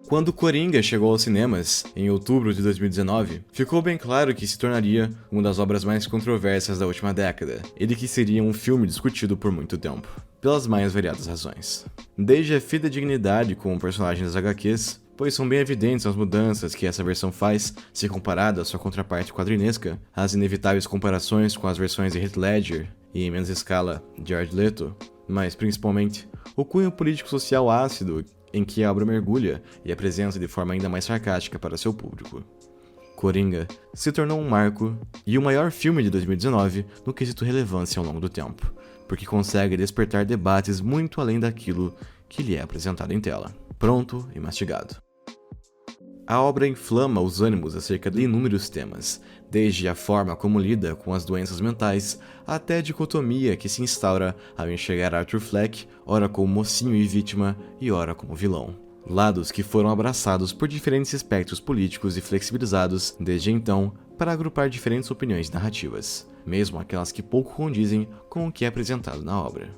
Quando Coringa chegou aos cinemas, em outubro de 2019, ficou bem claro que se tornaria uma das obras mais controversas da última década, e de que seria um filme discutido por muito tempo, pelas mais variadas razões. Desde a fidedignidade com o personagem das HQs, pois são bem evidentes as mudanças que essa versão faz se comparada à sua contraparte quadrinesca, as inevitáveis comparações com as versões de Heath Ledger e, em menos escala, Jared Leto, mas principalmente o cunho político-social ácido em que a obra mergulha e a presença de forma ainda mais sarcástica para seu público. Coringa se tornou um marco e o maior filme de 2019 no quesito relevância ao longo do tempo, porque consegue despertar debates muito além daquilo que lhe é apresentado em tela, pronto e mastigado. A obra inflama os ânimos acerca de inúmeros temas, desde a forma como lida com as doenças mentais, até a dicotomia que se instaura ao enxergar Arthur Fleck, ora como mocinho e vítima, e ora como vilão. Lados que foram abraçados por diferentes espectros políticos e flexibilizados desde então para agrupar diferentes opiniões narrativas, mesmo aquelas que pouco condizem com o que é apresentado na obra.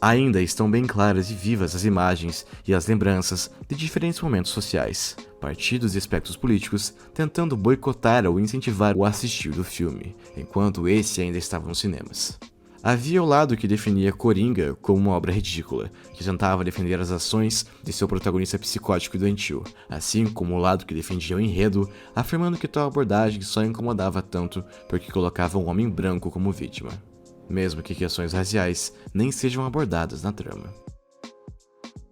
Ainda estão bem claras e vivas as imagens e as lembranças de diferentes momentos sociais, partidos e espectros políticos tentando boicotar ou incentivar o assistir do filme, enquanto esse ainda estava nos cinemas. Havia o lado que definia Coringa como uma obra ridícula, que tentava defender as ações de seu protagonista psicótico e doentio, assim como o lado que defendia o enredo, afirmando que tal abordagem só incomodava tanto porque colocava um homem branco como vítima, mesmo que questões raciais nem sejam abordadas na trama.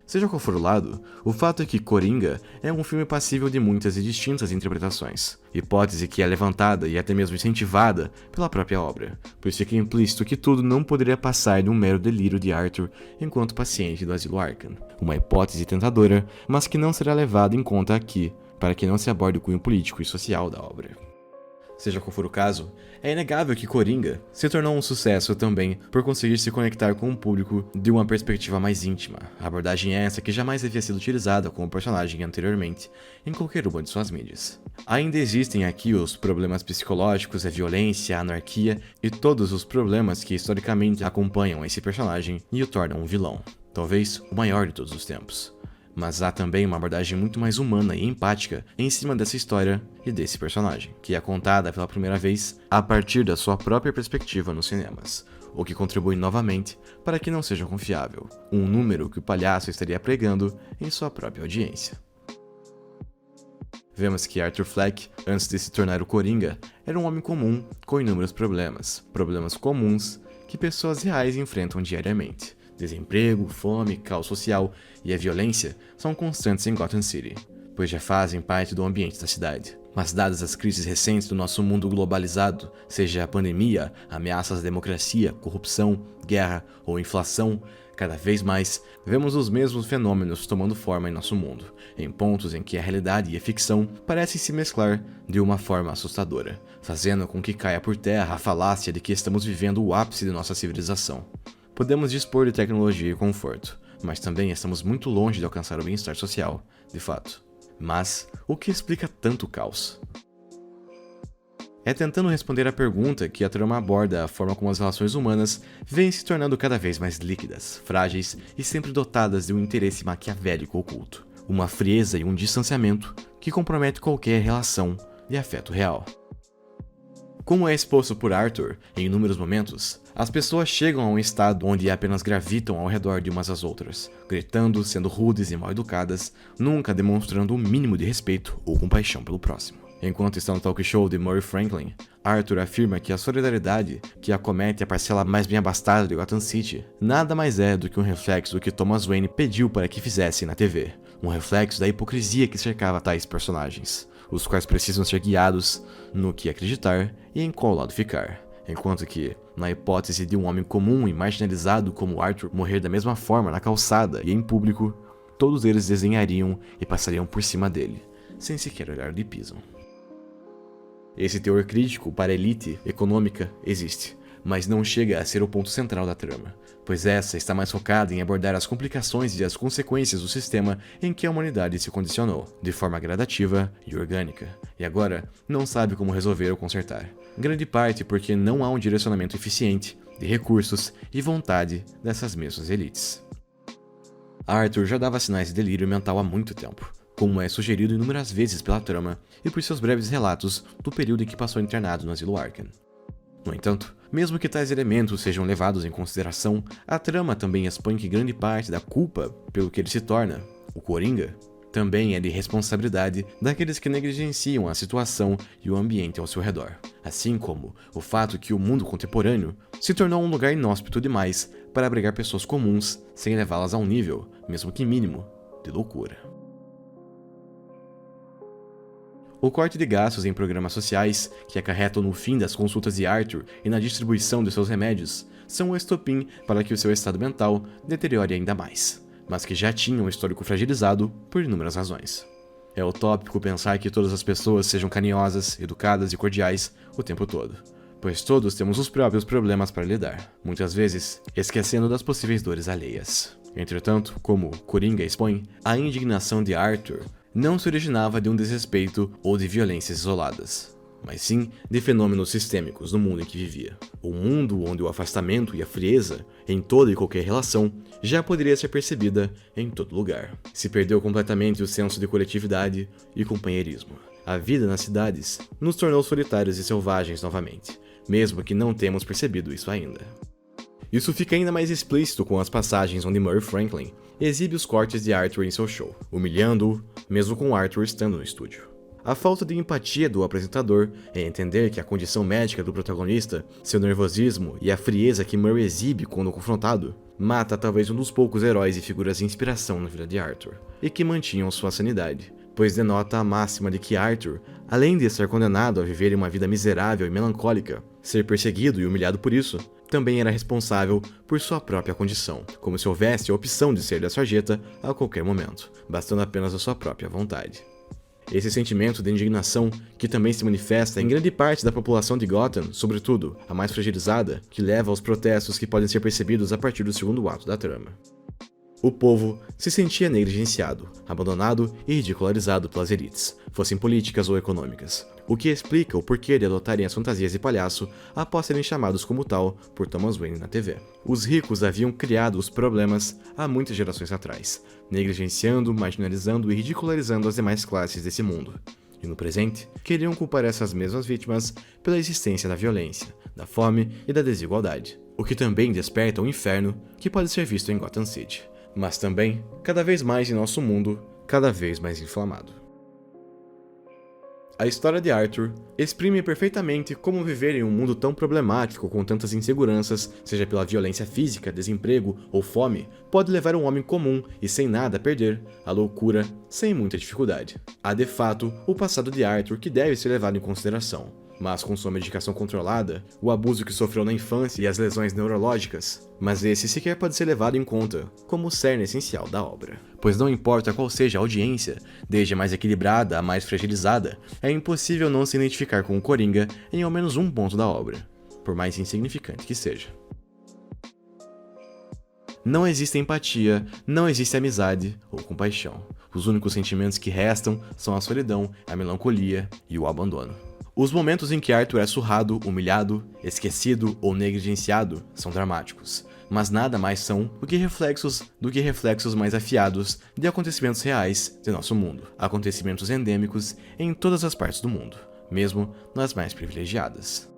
Seja qual for o lado, o fato é que Coringa é um filme passível de muitas e distintas interpretações, hipótese que é levantada e até mesmo incentivada pela própria obra, pois fica implícito que tudo não poderia passar de um mero delírio de Arthur enquanto paciente do Asilo Arkham, uma hipótese tentadora, mas que não será levada em conta aqui, para que não se aborde o cunho político e social da obra. Seja qual for o caso, é inegável que Coringa se tornou um sucesso também por conseguir se conectar com o público de uma perspectiva mais íntima, abordagem essa que jamais havia sido utilizada com o personagem anteriormente em qualquer uma de suas mídias. Ainda existem aqui os problemas psicológicos, a violência, a anarquia e todos os problemas que historicamente acompanham esse personagem e o tornam um vilão, talvez o maior de todos os tempos. Mas há também uma abordagem muito mais humana e empática em cima dessa história e desse personagem, que é contada pela primeira vez a partir da sua própria perspectiva nos cinemas, o que contribui novamente para que não seja confiável, um número que o palhaço estaria pregando em sua própria audiência. Vemos que Arthur Fleck, antes de se tornar o Coringa, era um homem comum com inúmeros problemas comuns que pessoas reais enfrentam diariamente. Desemprego, fome, caos social e a violência são constantes em Gotham City, pois já fazem parte do ambiente da cidade. Mas dadas as crises recentes do nosso mundo globalizado, seja a pandemia, ameaças à democracia, corrupção, guerra ou inflação, cada vez mais vemos os mesmos fenômenos tomando forma em nosso mundo, em pontos em que a realidade e a ficção parecem se mesclar de uma forma assustadora, fazendo com que caia por terra a falácia de que estamos vivendo o ápice de nossa civilização. Podemos dispor de tecnologia e conforto, mas também estamos muito longe de alcançar o bem-estar social, de fato. Mas o que explica tanto caos? É tentando responder à pergunta que a trama aborda a forma como as relações humanas vêm se tornando cada vez mais líquidas, frágeis e sempre dotadas de um interesse maquiavélico oculto, uma frieza e um distanciamento que compromete qualquer relação de afeto real. Como é exposto por Arthur em inúmeros momentos, as pessoas chegam a um estado onde apenas gravitam ao redor de umas às outras, gritando, sendo rudes e mal educadas, nunca demonstrando o mínimo de respeito ou compaixão pelo próximo. Enquanto está no talk show de Murray Franklin, Arthur afirma que a solidariedade que acomete a parcela mais bem abastada de Gotham City nada mais é do que um reflexo do que Thomas Wayne pediu para que fizessem na TV, um reflexo da hipocrisia que cercava tais personagens, os quais precisam ser guiados no que acreditar e em qual lado ficar. Enquanto que, na hipótese de um homem comum e marginalizado como Arthur morrer da mesma forma na calçada e em público, todos eles desenhariam e passariam por cima dele, sem sequer olhar onde pisam. Esse teor crítico para a elite econômica existe, mas não chega a ser o ponto central da trama, pois essa está mais focada em abordar as complicações e as consequências do sistema em que a humanidade se condicionou, de forma gradativa e orgânica, e agora não sabe como resolver ou consertar. Grande parte porque não há um direcionamento eficiente de recursos e vontade dessas mesmas elites. Arthur já dava sinais de delírio mental há muito tempo, como é sugerido inúmeras vezes pela trama e por seus breves relatos do período em que passou internado no Asilo Arkham. No entanto, mesmo que tais elementos sejam levados em consideração, a trama também expõe que grande parte da culpa pelo que ele se torna, o Coringa, também é de responsabilidade daqueles que negligenciam a situação e o ambiente ao seu redor, assim como o fato que o mundo contemporâneo se tornou um lugar inóspito demais para abrigar pessoas comuns sem levá-las a um nível, mesmo que mínimo, de loucura. O corte de gastos em programas sociais, que acarretam no fim das consultas de Arthur e na distribuição de seus remédios, são o estopim para que o seu estado mental deteriore ainda mais, mas que já tinha um histórico fragilizado por inúmeras razões. É utópico pensar que todas as pessoas sejam carinhosas, educadas e cordiais o tempo todo, pois todos temos os próprios problemas para lidar, muitas vezes esquecendo das possíveis dores alheias. Entretanto, como Coringa expõe, a indignação de Arthur não se originava de um desrespeito ou de violências isoladas, mas sim de fenômenos sistêmicos no mundo em que vivia. Um mundo onde o afastamento e a frieza em toda e qualquer relação já poderia ser percebida em todo lugar. Se perdeu completamente o senso de coletividade e companheirismo. A vida nas cidades nos tornou solitários e selvagens novamente, mesmo que não tenhamos percebido isso ainda. Isso fica ainda mais explícito com as passagens onde Murray Franklin exibe os cortes de Arthur em seu show, humilhando-o, mesmo com Arthur estando no estúdio. A falta de empatia do apresentador em entender que a condição médica do protagonista, seu nervosismo e a frieza que Murray exibe quando confrontado, mata talvez um dos poucos heróis e figuras de inspiração na vida de Arthur, e que mantinham sua sanidade, pois denota a máxima de que Arthur, além de estar condenado a viver uma vida miserável e melancólica, ser perseguido e humilhado por isso, também era responsável por sua própria condição, como se houvesse a opção de ser da sarjeta a qualquer momento, bastando apenas a sua própria vontade. Esse sentimento de indignação, que também se manifesta em grande parte da população de Gotham, sobretudo a mais fragilizada, que leva aos protestos que podem ser percebidos a partir do segundo ato da trama. O povo se sentia negligenciado, abandonado e ridicularizado pelas elites, fossem políticas ou econômicas, o que explica o porquê de adotarem as fantasias de palhaço após serem chamados como tal por Thomas Wayne na TV. Os ricos haviam criado os problemas há muitas gerações atrás, negligenciando, marginalizando e ridicularizando as demais classes desse mundo. E no presente, queriam culpar essas mesmas vítimas pela existência da violência, da fome e da desigualdade, o que também desperta o inferno que pode ser visto em Gotham City, mas também, cada vez mais em nosso mundo, cada vez mais inflamado. A história de Arthur exprime perfeitamente como viver em um mundo tão problemático com tantas inseguranças, seja pela violência física, desemprego ou fome, pode levar um homem comum e sem nada a perder à loucura sem muita dificuldade. Há de fato o passado de Arthur que deve ser levado em consideração, mas com sua medicação controlada, o abuso que sofreu na infância e as lesões neurológicas, mas esse sequer pode ser levado em conta como o cerne essencial da obra. Pois não importa qual seja a audiência, desde a mais equilibrada a mais fragilizada, é impossível não se identificar com o Coringa em ao menos um ponto da obra, por mais insignificante que seja. Não existe empatia, não existe amizade ou compaixão. Os únicos sentimentos que restam são a solidão, a melancolia e o abandono. Os momentos em que Arthur é surrado, humilhado, esquecido ou negligenciado são dramáticos, mas nada mais são do que reflexos mais afiados de acontecimentos reais de nosso mundo, acontecimentos endêmicos em todas as partes do mundo, mesmo nas mais privilegiadas.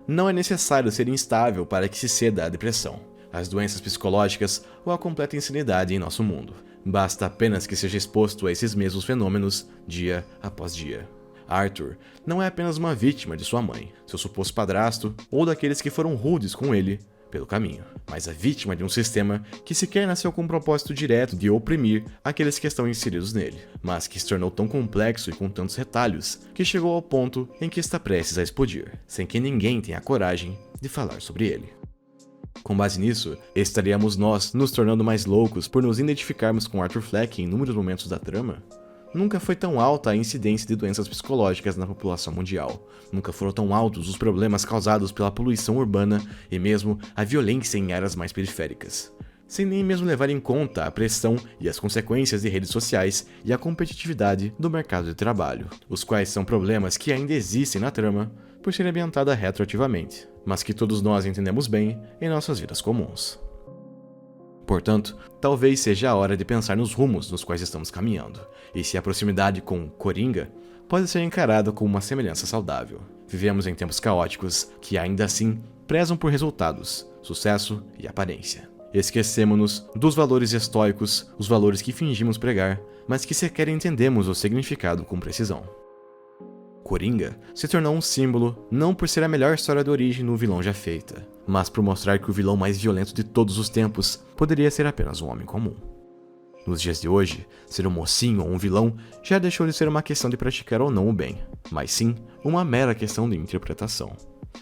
Não é necessário ser instável para que se ceda à depressão, às doenças psicológicas ou à completa insanidade em nosso mundo. Basta apenas que seja exposto a esses mesmos fenômenos dia após dia. Arthur não é apenas uma vítima de sua mãe, seu suposto padrasto ou daqueles que foram rudes com ele pelo caminho, mas a vítima de um sistema que sequer nasceu com o propósito direto de oprimir aqueles que estão inseridos nele, mas que se tornou tão complexo e com tantos retalhos que chegou ao ponto em que está prestes a explodir, sem que ninguém tenha a coragem de falar sobre ele. Com base nisso, estaríamos nós nos tornando mais loucos por nos identificarmos com Arthur Fleck em inúmeros momentos da trama? Nunca foi tão alta a incidência de doenças psicológicas na população mundial. Nunca foram tão altos os problemas causados pela poluição urbana e mesmo a violência em áreas mais periféricas. Sem nem mesmo levar em conta a pressão e as consequências de redes sociais e a competitividade do mercado de trabalho, os quais são problemas que ainda existem na trama por serem ambientada retroativamente, mas que todos nós entendemos bem em nossas vidas comuns. Portanto, talvez seja a hora de pensar nos rumos nos quais estamos caminhando, e se a proximidade com Coringa pode ser encarada como uma semelhança saudável. Vivemos em tempos caóticos que, ainda assim, prezam por resultados, sucesso e aparência. Esquecemos-nos dos valores estoicos, os valores que fingimos pregar, mas que sequer entendemos o significado com precisão. Coringa se tornou um símbolo não por ser a melhor história de origem do vilão já feita, mas por mostrar que o vilão mais violento de todos os tempos poderia ser apenas um homem comum. Nos dias de hoje, ser um mocinho ou um vilão já deixou de ser uma questão de praticar ou não o bem, mas sim uma mera questão de interpretação.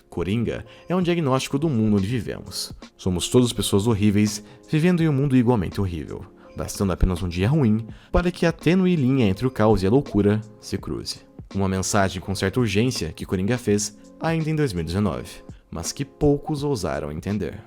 Coringa é um diagnóstico do mundo onde vivemos. Somos todos pessoas horríveis vivendo em um mundo igualmente horrível, bastando apenas um dia ruim para que a tênue linha entre o caos e a loucura se cruze. Uma mensagem com certa urgência que Coringa fez ainda em 2019, mas que poucos ousaram entender.